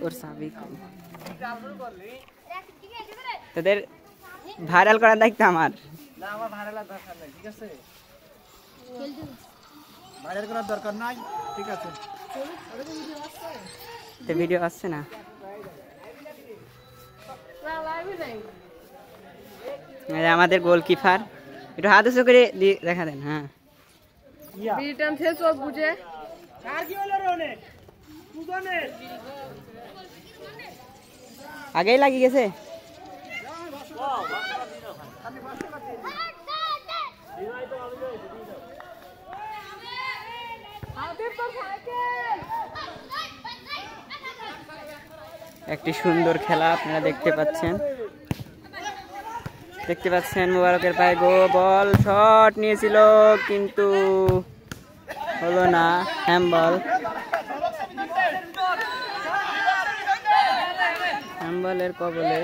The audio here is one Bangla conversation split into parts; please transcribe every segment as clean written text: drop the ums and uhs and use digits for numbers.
ওর সাবিক তোদের ভাইরাল করার দায়িত্ব আমার। না আমার ভাইরাল দরকার নাই, ঠিক আছে? ভাইরাল করার দরকার নাই, ঠিক আছে? তো ভিডিও আসছে না, আমাদের গোলকিপার একটু হাত উঁচু করে দেখা দেন। হ্যাঁ আগেই লাগিয়ে গেছে। একটি সুন্দর খেলা আপনারা দেখতে পাচ্ছেন, মোবারকের পায়ে বল শট নিয়েছিল কিন্তু হলো না, হ্যাম্বলের কবলে।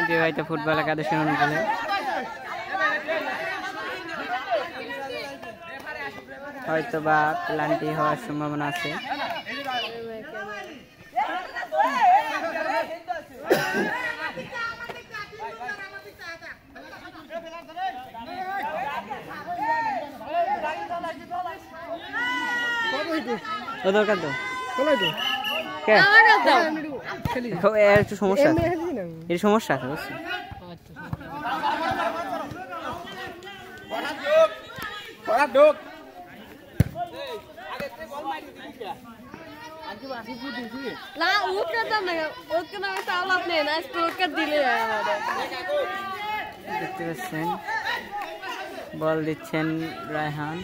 বিবাহিত ফুটবল একাদশের অনুকূলে হয়তো বা প্লান্টি হওয়ার সম্ভাবনা আছে। একটু সমস্যা আছে বুঝছি। দেখতে পাচ্ছেন বল দিচ্ছেন রায়হান।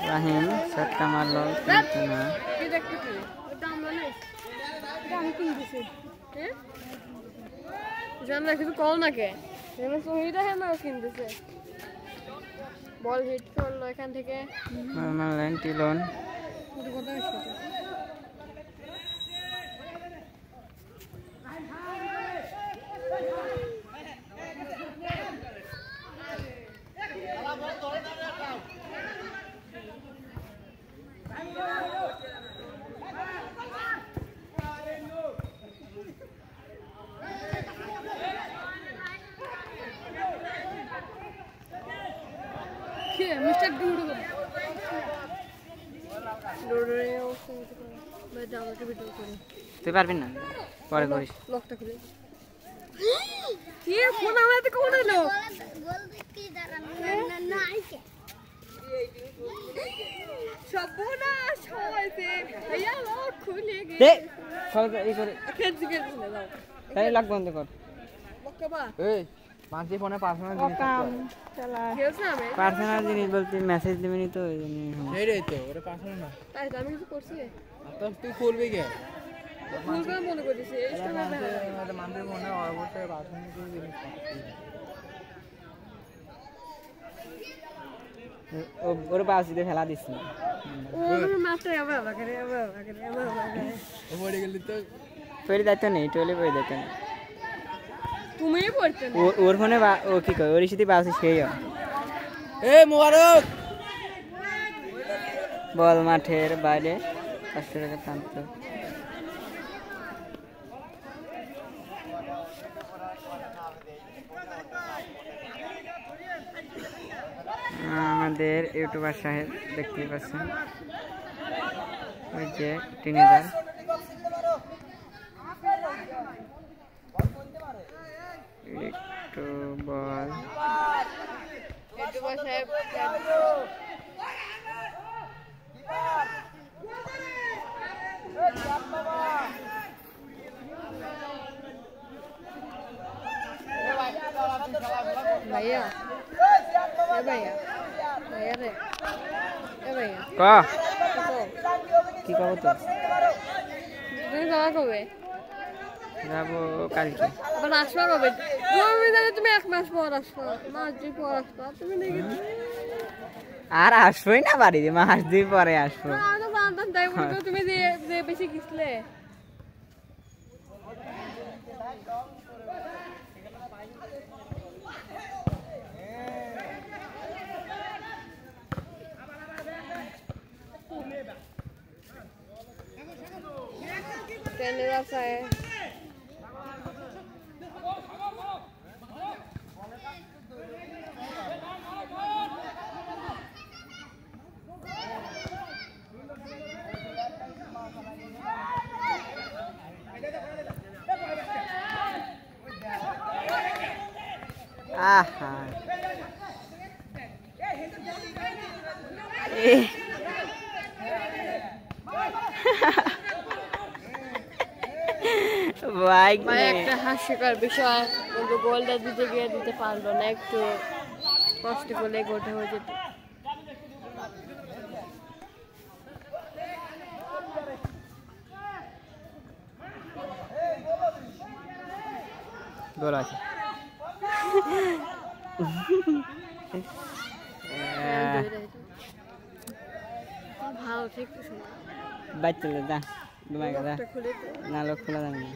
রাহিম শটটা মারল কিন্তু না। বল হিট করলো এখান থেকে, মারলেন টিলন। তুই পারবি না, পরে করিস। লকটা খুলে কি ফোন আমাতে কোন হলো সবনাশ হইছে আয়া লক খুলে গেছে। দে সব এই করে খেলছি দাও তাই লাগ বন্ধ কর। লকবা এই মাঝে ফোনে পার্সোনাল জিনিস চালা খেলছ আমি পার্সোনাল জিনিস বলতে মেসেজ দিবেনি তো এই জন্য। এই রে তো ওরে পার্সোনাল না, তাই আমি কিছু করছি তো তুই খুলবি কে? খুলবা মনে করিস এইটা না মাঝে ফোনে অবশ্যই পার্সোনাল জিনিস ওর বাসিতে ফেলা দিস না। ওর মাত্র আবার করে ওরে গেলি তো তোরই দায়িত্ব নেই, টোলে বই দায়িত্ব নেই। তুমিই পড়তে না ওর ফোনে ও কি কয়, ওর সাথে বাসে সেই এ মোবারক বল মাঠের বাইরে 500 টাকা টানতো। আমাদের ইউটিউবার সাহেব দেখতেই পাচ্ছেন, ওই যে টিনেজার একটু বল ইউটিউবার সাহেব ভাইয়া ভাইয়া ভাইয়া রে ভাইয়া কি কব তো তুমি যাওয়া কবে? যাবো কালকে। আবার আসবা কবে? তুমি 1 মাস পর আসবা, মাস 2 পর আসবা। তুমি দেখি আর আসবোই না বাড়িতে, মাস 2 পরে আসবো। আমি তো জানতাম তাই বলতো তুমি যে বেশি গিসলে ম্যানেজার সাহেব আহা ভাই একটা হাস্যকর বিষয় কিন্তু গোলটা দিতে গিয়ে দিতে পারলো না একটু কষ্ট করলে গোলটা হয়ে যেত গোল আছে ভালো ঠিক বাইক চলে যা ঘুমাই গেছে খুলে না লোক খোলা যাবে না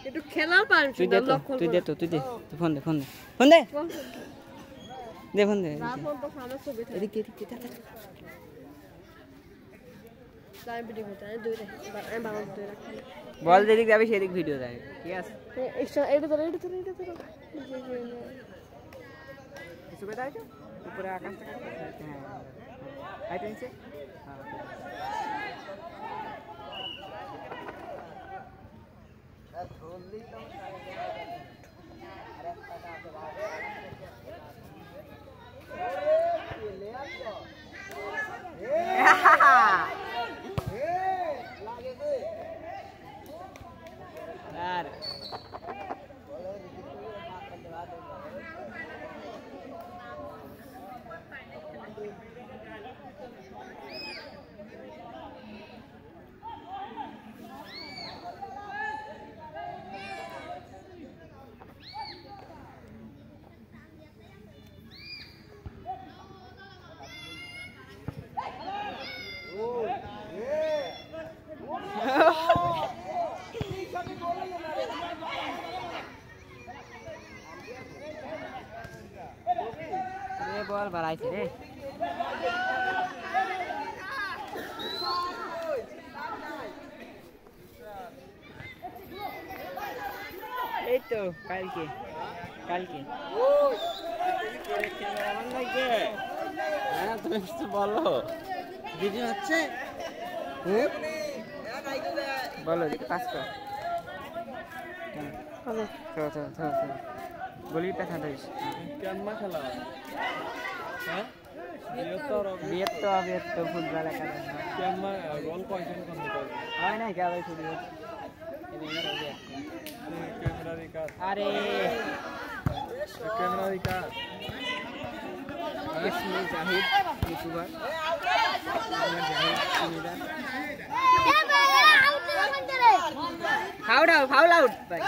একটু খেলা পারছি তুই দে তো তুই দে তো তুই দে তুই ফোন দে ফোন দে ফোন দে দে ফোন দে ফোন তো আমার ছবি থাকে এদিকে এদিকে যা, যা, যা। তাই ভিডিও করতে আমি দুই রাখি আমি বাবা দুই রাখি বল যেদিক যাবি সেদিক ভিডিও যাবে ঠিক আছে এটা তো কিছু কথা আছে উপরে আকাশটা হ্যাঁ হাই পেন্সে আর বল বাড়াইছে রে এই তো কালকে হ্যাঁ তুমি কিছু বলো ভিডিও হচ্ছে বলো পাস কর বলি পেথা ধরিস কেমন খেলা হ্যাঁ বিয়ের তো ফুটবল একাডেমি কেমন গোল কয়জন করতে পারবে হয় না क्या भाई छुट्टी कैमरा दिखा अरे कैमरा दिखा इसमें जाहिद यूट्यूबर फाउल आउट भाई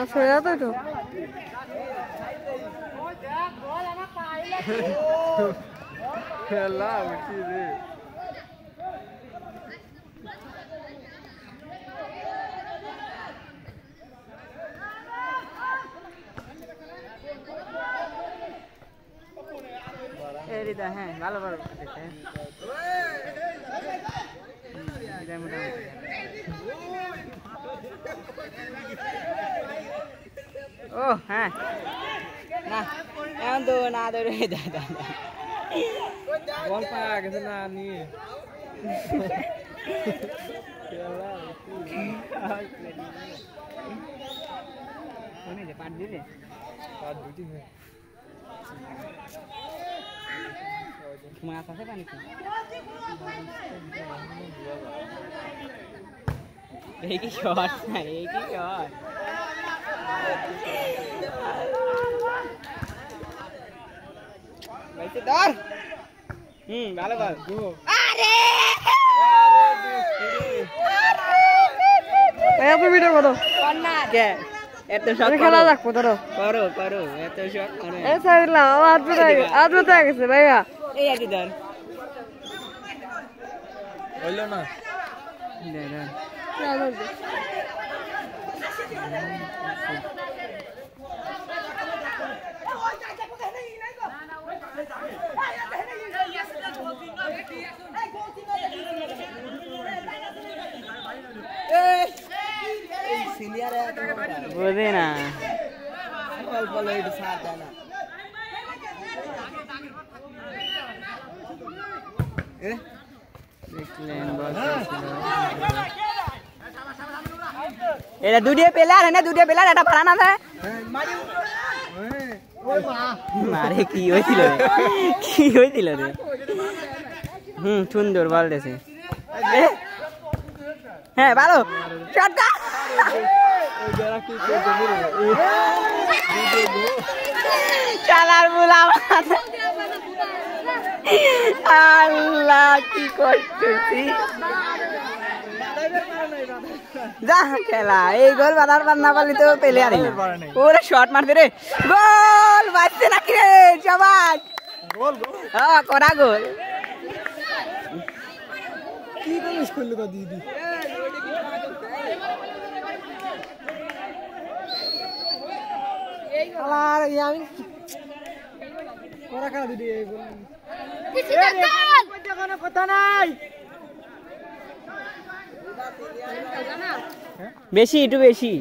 सोया तो খেলা উঠি রে এরিদা হ্যাঁ ভালো ভালো দেখতে এটা মোটামুটি ও হ্যাঁ না এমন তো না ধরে দাদা বল পাওয়া গেছে না নিয়ে কোনে যে পাট দিলে আর দুটি হয় মাছ আছে পানি কি এই কি শট না এই কি শট ভাইতে ধর ভালো বল আরে এত ভিডিও করো কর্নার কে এত শট খেলা রাখবো ধরো করো এত শট করো এই সাইডলাম আদবতে গেছে ভাইয়া এই আদি ধর হইলো না দে দে দেখলেন বল এটা দুটিয়ে প্লেয়ার है ना দুটিয়ে প্লেয়ার এটা ভাড়া না দেয় মারে কি হইছিল রে সুন্দর বল দিয়েছে হ্যাঁ ভালো শটটা চালার বুলা আল্লাহ কি করতেছি যা খেলা এই গোল বানার পার না পারলে তো পেলে আর ওরে শট মারতে রে গোল বাজছে নাকি রে সবাই গোল হ্যাঁ করা গোল কি করিস করলি বা দিদি আর আমি করা খেলা দিদি এই গোল কথা নাই বেশি একটু বেশি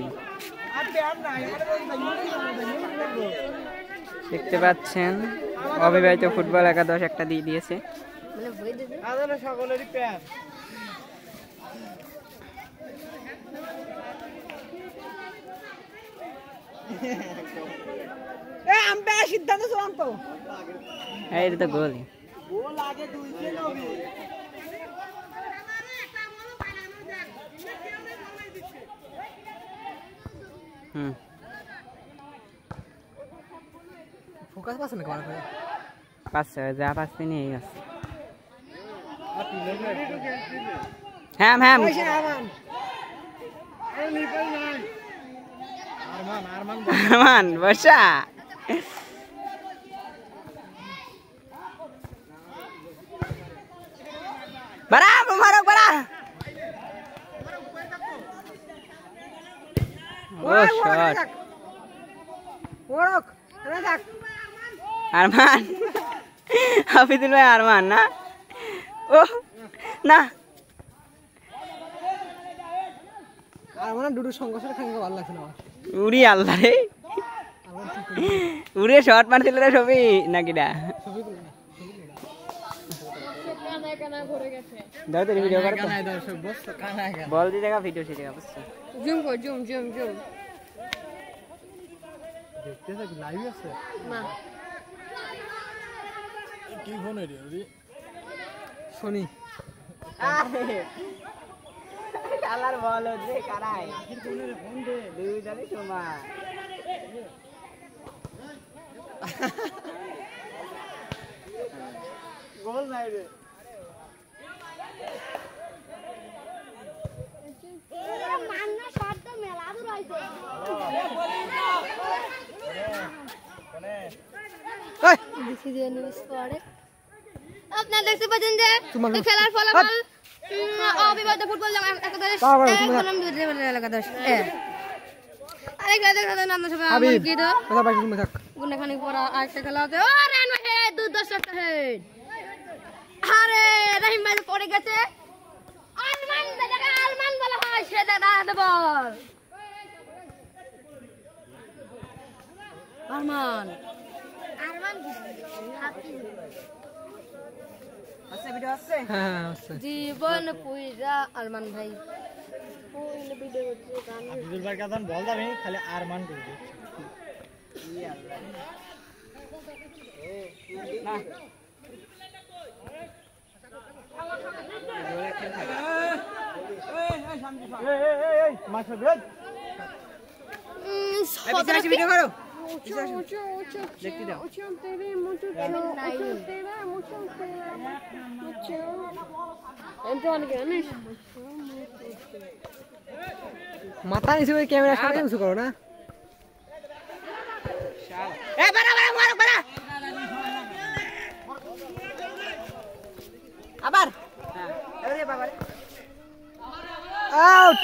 দেখতে পাচ্ছেন অবিবাহিত ফুটবল একাদশ একটা দিয়ে দিয়েছে সকলেরই প্যান সিদ্ধান্ত চূড়ান্ত এটা তো গোল ফোকাস পাচ্ছে না পাচ্ছে যা পাচ্ছে নিয়ে গেছে হ্যাঁ হ্যাঁ আরমান বর্ষা বাড়া মারো বাড়া ও শট আরমান হাফিজুল ভাই আরমান না ও না আরমান দুটো সংঘর্ষের খাঙ্গে ভালো লাগছে না উড়ি আল্লাহ রে উড়ে শট মারছিল রে ছবি নাকি না দাও তো ভিডিও কর কানায় দর্শক বস কানায় বল দি দেখা ভিডিও সেটা অবশ্য জুম কর জুম জুম জুম দেখতেছ কি লাইভ আছে না কি ফোন রে রে শনি আরে শালার বল রে কারাই ফোন দে দুই জানি সময় গোল নাই রে মান্না শট তো মেলা দূর হইছে দেখি দিয়ে নিউজ পড়ে আপনারা দেখতে পাচ্ছেন যে এই খেলার ফলাফল অবিবাহিত ফুটবল একাদশ নাম দুই একাদশ আরেক খেলার নাম সবাই আমার কি তো কথা বাকি তুমি থাক গুনাখানি পড়া আরেকটা খেলা আছে ও রান হে দুর্দশ একটা হেড আরে রহিম ভাই পড়ে গেছে আরমান দাদা আরমান বলা হয় সে দাদা বল আরমান আরমান আছে ভিডিও আছে হ্যাঁ আছে জীবন পুইরা আরমান ভাই ওই ভিডিও করছে গান আব্দুল ভাই কাদান বল দাবি খালি আরমান করবে ই আল্লাহ না ভিডিও করো দেখতে দাও মাথা নিচে ক্যামেরা সামনে কিছু করো না আবার আউট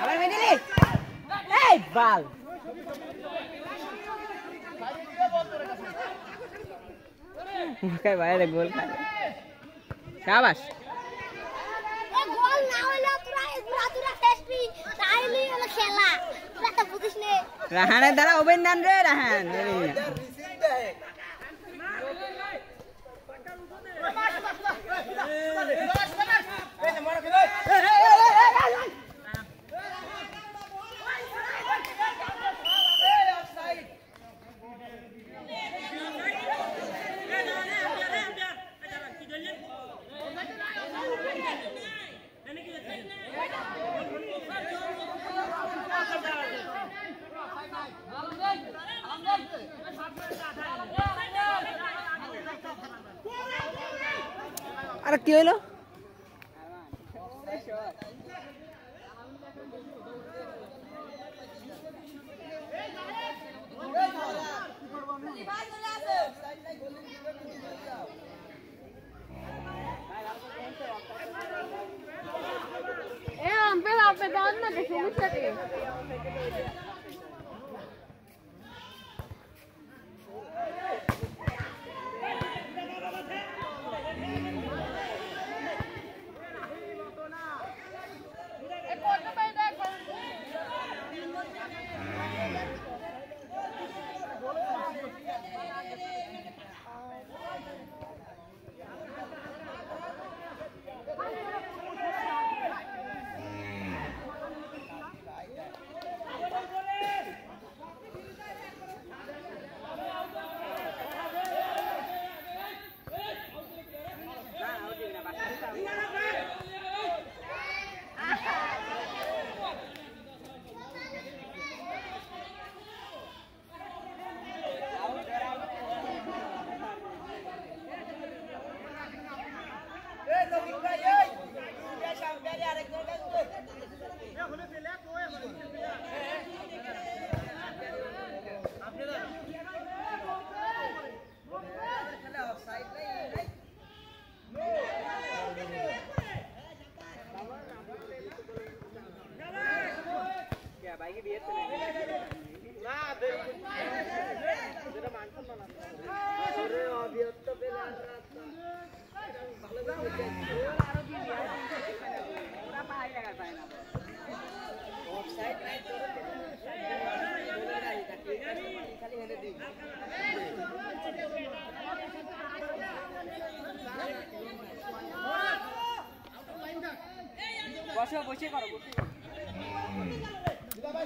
আবার মিডিলে এই বল মুখে বাইরে গোল খায় শাবাশ এ গোল না হইলে তোরা টেস্টি তাইলে হলো খেলা তোরা তো বুঝিস নে রাহানের দ্বারা অভিনন্দন রে রাহান আরে কি হইলো এ আম্পেল আপে দাও না দেখো মুছতে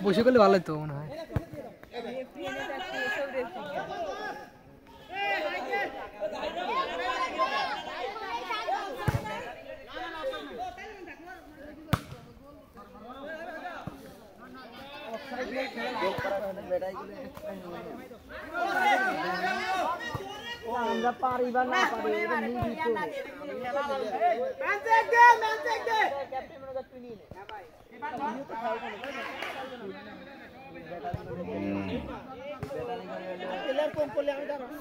বসে করলে ভালো হতো মনে হয় আমরা পারি বা না পারি এটা নিবি তো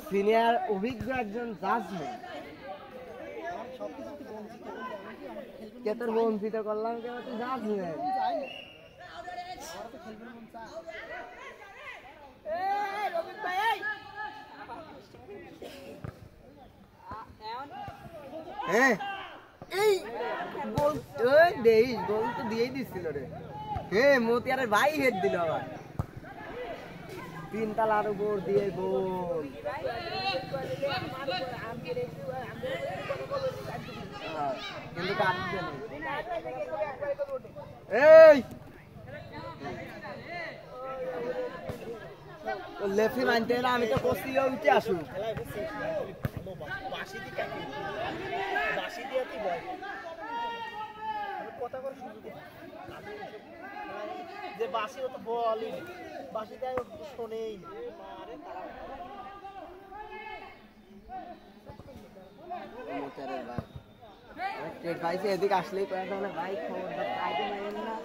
সিনিয়র অভিজ্ঞ একজন জাজমেন্ট কে তোর বঞ্চিত করলাম কেন তুই জাজমেন্ট এই গোল গোল তো দিয়েই দিচ্ছিল রে মতিয়ারের ভাই হেড দিল আবার 3 তালার উপর দিয়ে গোল কিন্তু কাটবে না এই লেফি মানতে না আমি তো কষি উঠে আসু যে বাসি তো বল বাসিতে শোনেই ভাই এদিকে আসলেই ভাই খবরদার আইতে পারেন না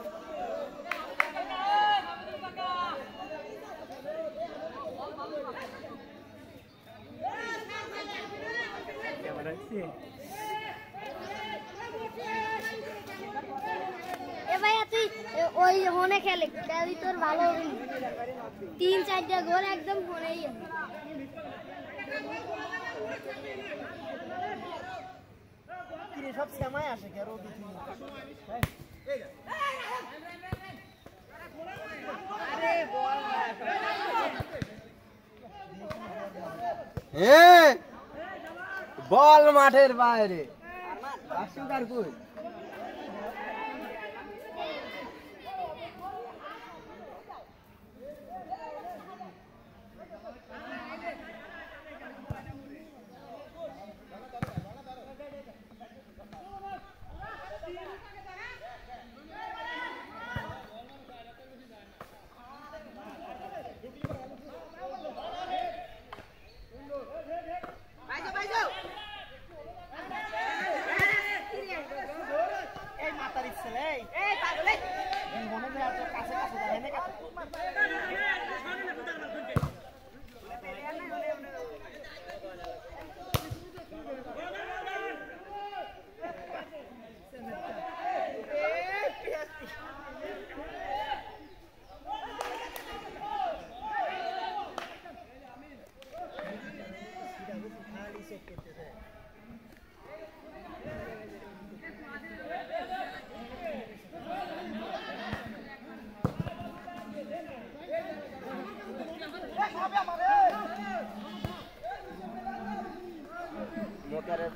এ ভাই তুই ওই হোনে খেলে খেলি তোর ভালো 3-4টা গোল একদম হোনেই কিরে সব সেমাই আসে কেন বল মাঠের বাইরে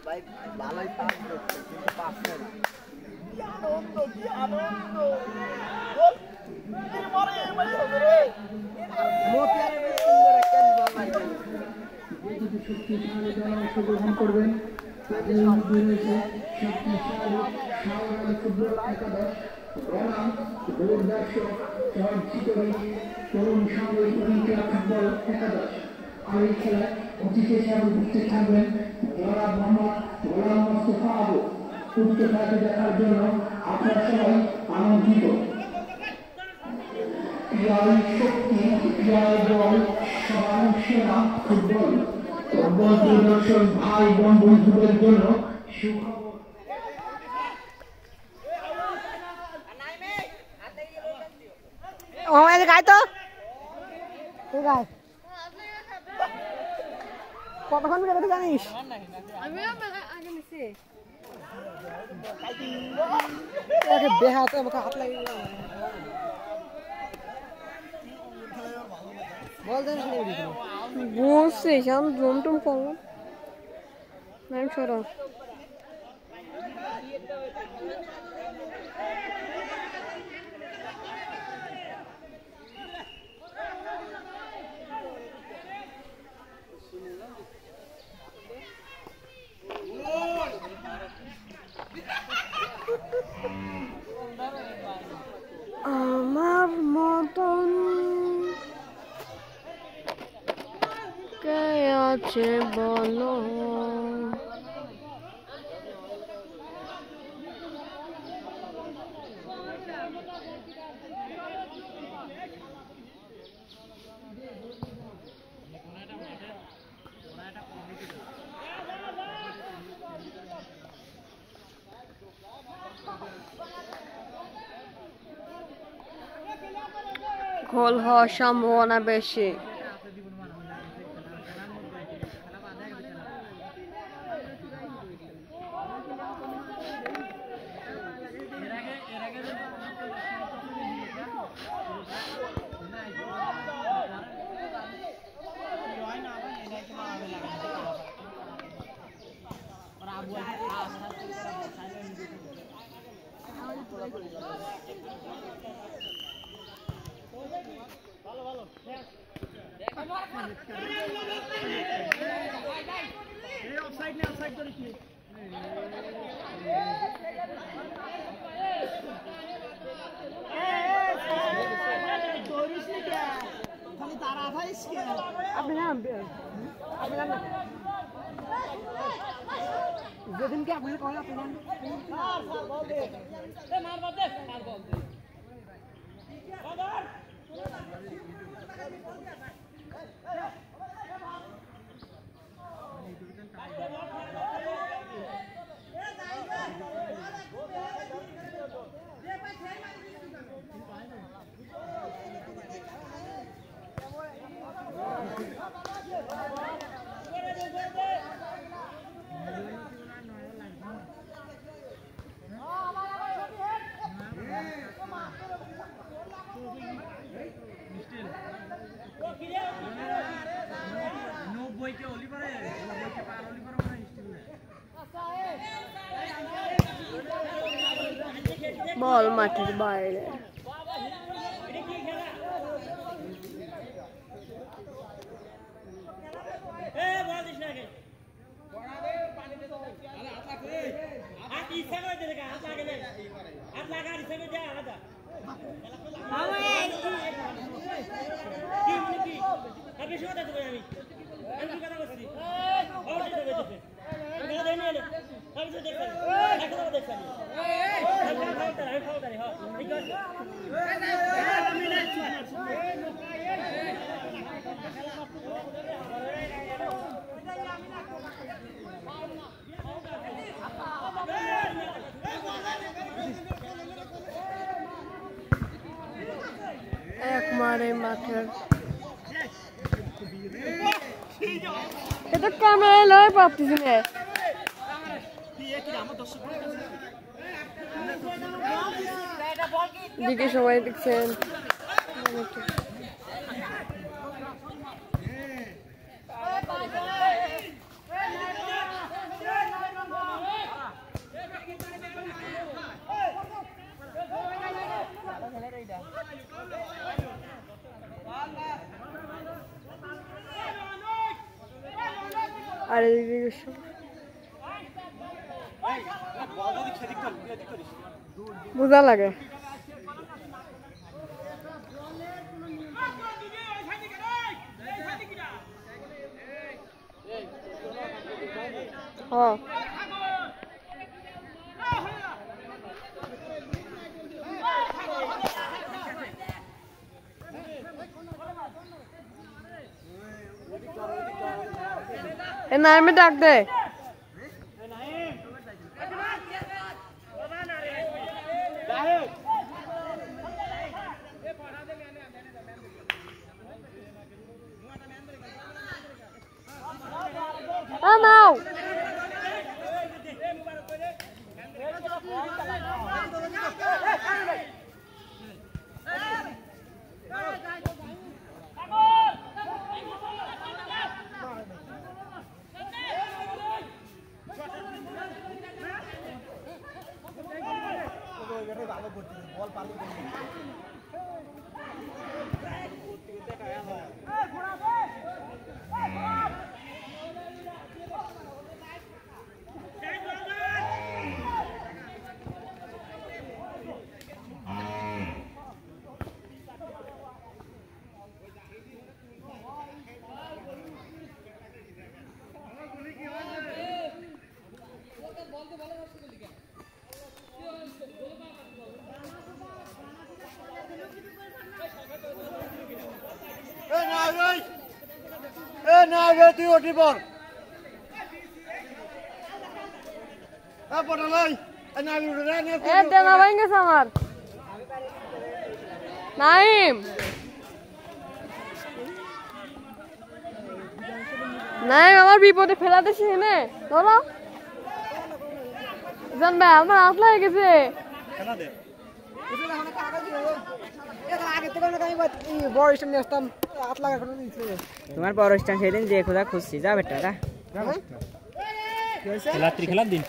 ভাই ভালোই পাস করছে কিন্তু পাচ্ছে না কি আনন্দ মরে ভাই রে মোতিয়ারে বেশ সুন্দর একটা বল মারছে যদি শক্তিশালী দল অংশগ্রহণ করবেন তাদের মধ্যে রয়েছে শক্তিশালী সাউথ ফুটবল একাদশ বনাম দূরদর্শক চলচ্চিত্রের তরুণ সামরিক ক্লাব ফুটবল একাদশ আর এই খেলায় অতিথি হিসেবে উপস্থিত থাকবেন জনাব মোহাম্মদ গোলাম মোস্তফা আবু উক্ত খেলাটি দেখার জন্য আপনারা সবাই আমন্ত্রিত ক্রীড়াই শক্তি ক্রীড়াই বল সমান সেনা ফুটবল ফুটবল পরিদর্শন ভাই বোন বন্ধুদের জন্য সুখবর ও এই গায় তো তুই গায় কতক্ষণ বেরোতে জানিস আমি আগে নিছি বেহাতে আমাকে হাত লাগিয়ে বল দেন বসে শাম জুম টুম করলাম ম্যাম সরো আমার মতন কে আছে বলো গোল হওয়ার সম্ভাবনা বেশি যেদিনকে আপনি কল আপনি বল মাঠের বাইরে। এক মারে মাঠের এটা ক্যামেরা লয় পাচ্ছিস না দিকে সবাই দেখছেন আর বোঝা লাগে হ্যাঁ এ নাইমে ডাক দে নাও তুই ওটি পর আমার নাইম নাইম আমার বিপদে ফেলা দিছি এনে ধরো জানবে আমার হাত লাগে গেছে তোমার বড় স্ট্যান্ড সেদিন যে খোঁজা খুঁজছি যা বেটা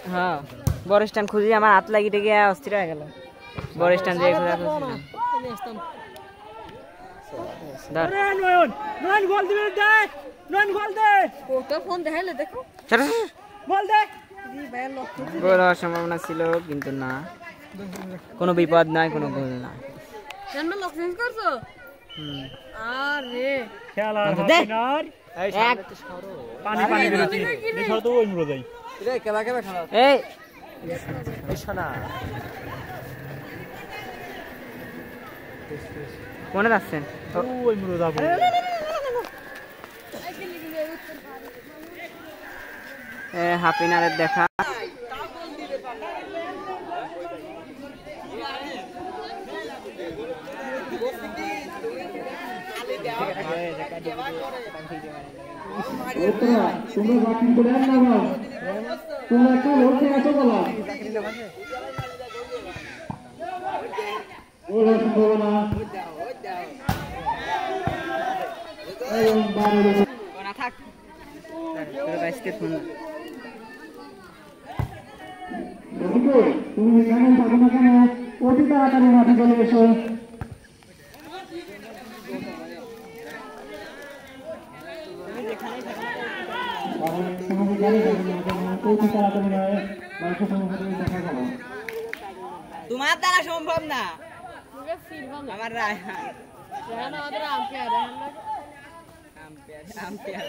হ্যাঁ বড় স্ট্যান্ড খুঁজি আমার হাত লাগিতে গিয়ে অস্থির হয়ে গেল বড় স্ট্যান্ড যে খোঁজা গোল হওয়ার সম্ভাবনা ছিল কিন্তু না কোনো বিপদ নাই কোনো গোল নাই কোনে যাচ্ছেন হাফিনারের দেখা তোমরা বাকি করে আর না নাও তোমরা একটা লক্ষ্যে আছো বলা ওরা শুনবো না এই বারে না থাক তোর বাইসকে ফোন তুমি এখানে থাকো না কেন অতি তাড়াতাড়ি মাঠে চলে এসো। তোমার দ্বারা সম্ভব না, মুখে ফিরবা না। আমার রায়হান রেহান আমাদের আম্পায়ার, রেহান না আম্পায়ার আম্পায়ার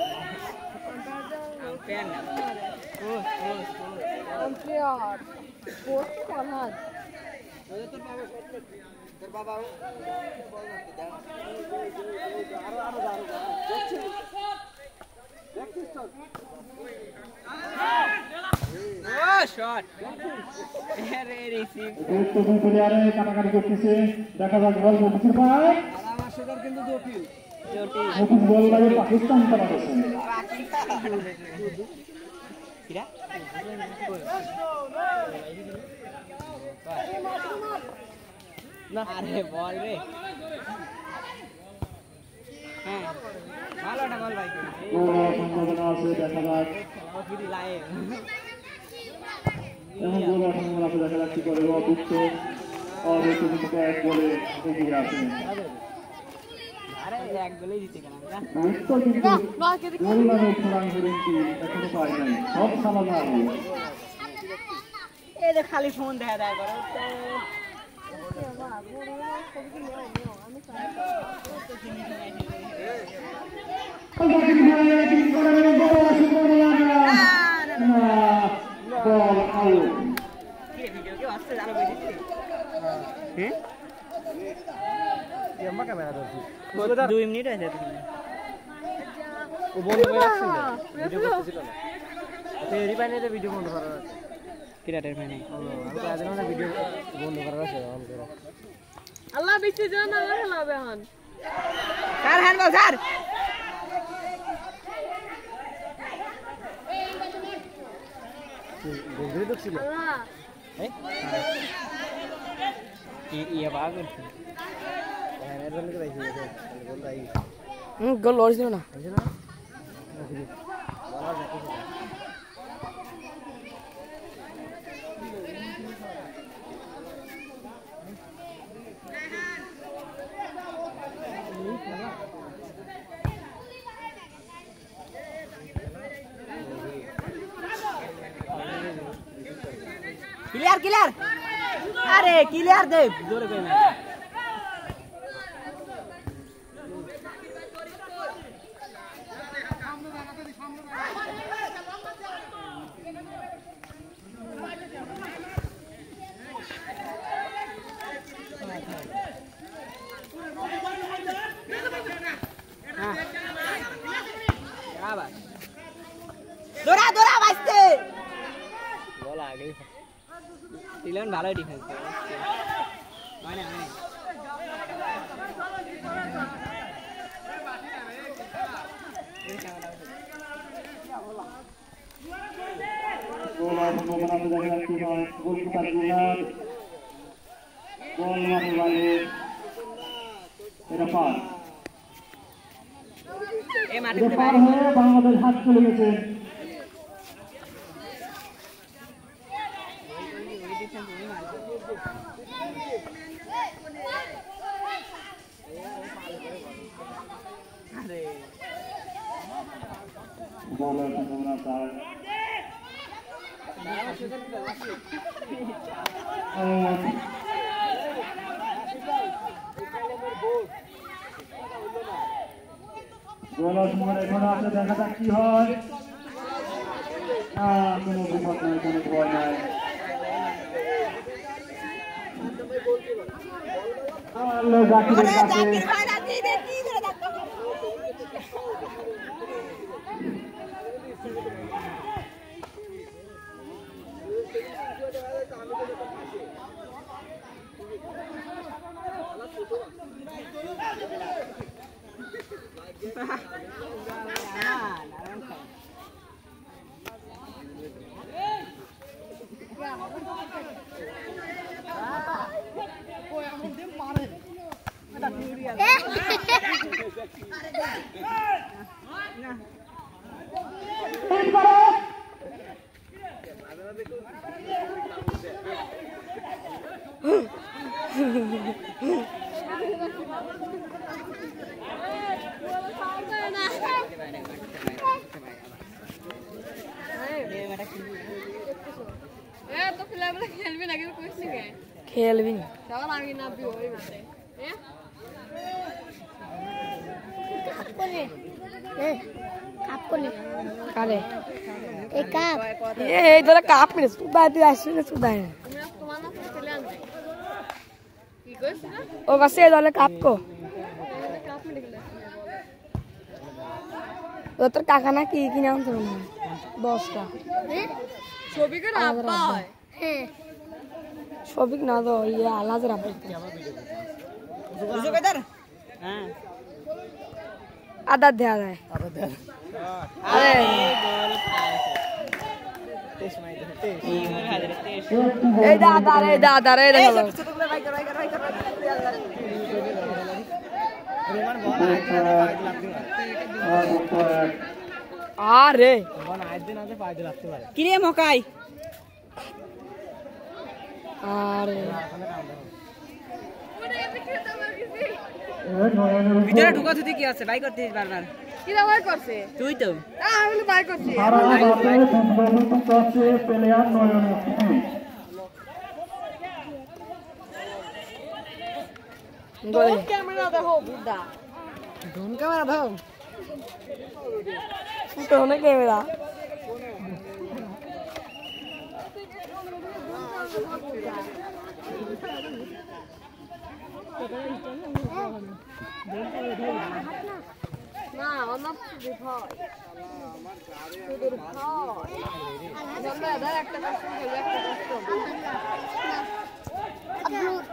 আম্পায়ার না coach coach coach umpire coach Farhad. তোর বাবা ও শট আরে রিসিভ গুরুত্বপূর্ণ প্লেয়ারে কাটাকাটি করতেছে, দেখা যাক বল মফিজের পায়, আমার সেটার কিন্তু জটিল জটিল মফিজ বল লাগে পাকিস্তান তারা করছে। কিরা না আরে বল রে, হ্যাঁ ভালো না বল ভাই গোল হওয়ার সম্ভাবনা আছে, দেখা যাক ফিরি লাইভ এবং গোল হওয়ার সম্ভাবনা আছে, দেখা যাক কি করে অভিযুক্ত কিন্তু এক গোলে এগিয়ে আছে। আরে এক গোলেই জিতে গেলাম না উত্তর কিন্তু গোল লাগে ফরান হরিণটি এখনো পায় নাই, সব সালা যাবে। এই যে খালি ফোন দেখা দেখা করে বল আউট। কি ভিডিও কি আসছে জানো বেশি হ্যাঁ এম্মা ক্যামেরা ধরছি 2 মিনিট আছে তুমি ও বন্ধ করে রাখছিল ভিডিও করতেছিল না তো এরই পাইনে ভিডিও বন্ধ করা আছে কিরাটের মানে আমি তো আজ না ভিডিও বন্ধ করা আছে অন করে আল্লাহ বিচে যান না খেলাবে হন স্যার হ্যান্ড বল স্যার বন্ধই তো ছিল আল্লাহ ये बात करते হ্যাঁ এর জন্য রাখি আছে বন্ধ আই गोल लॉस दियो ना আছে না বলা যাচ্ছে क्लियर क्लियर अरे क्लियर दे जोर पे मैं क्या बात दोरा दोरा बचते বল আগে ইলেভেন ভালোই ডিফেন্স করে মানে মানে গোল হওয়ার সম্ভাবনা আছে, দেখা যাক কি হয়। গোলকিপার জিহাদ, গোল মাঠে বাইরে, এটা পার। এ মাঠে এটা পার হয়ে বাংলাদেশ হাত চলে গেছে। আরে গোল হওয়ার সম্ভাবনা তার গোল হওয়ার সম্ভাবনা এখনো আছে, দেখা যাক কি হয়। কোনো বিপদ নাই, কোনো ভয় নাই। জাকিরের কাছে খেলবি কারে এই কাপ এই ধরে কাপ মেরে সুদাইতে আসলে সুদাই ও কাছে ধরে কাপ কো ও তোর কাকা না কি কিনে আনতো না 10টা ছবি করে আব্বা হয় হ্যাঁ ছবি না তো ইয়ে আলাদা রাখবে বুঝো কইতার হ্যাঁ আদা দেয়া যায় আরে এই দাদা রে দেখো আরে কি রে মকাই আরে ভিতরে ঢুকা তুই কি আছে বাই করতেছিস বারবার কি বাই করছে তুই তো আমি বাই করছি প্লেয়ার নয়ন গোল ক্যামেরা দেখো বুদা ডোন ক্যামেরা দাও কোন ক্যামেরা না আমার বিভয় তোদের ভয় আমরা আদার একটা কাজ করব একটা কাজ করব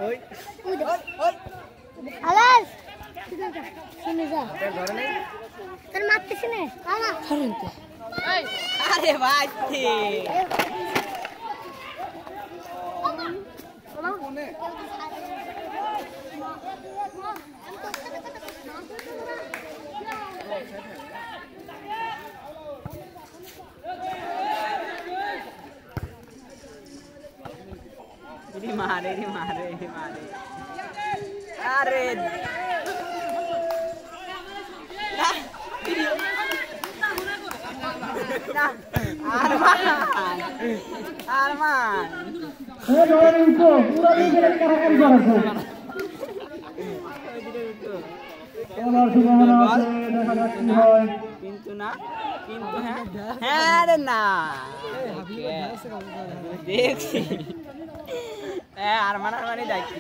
ওই আলাস শুনে যা তোর মারতেছ না কালা এই আরে বাচ্চি মারে আরে আরমান কিন্তু না কিন্তু হ্যাঁ রে না দেখছি হ্যাঁ আরমান যাইছে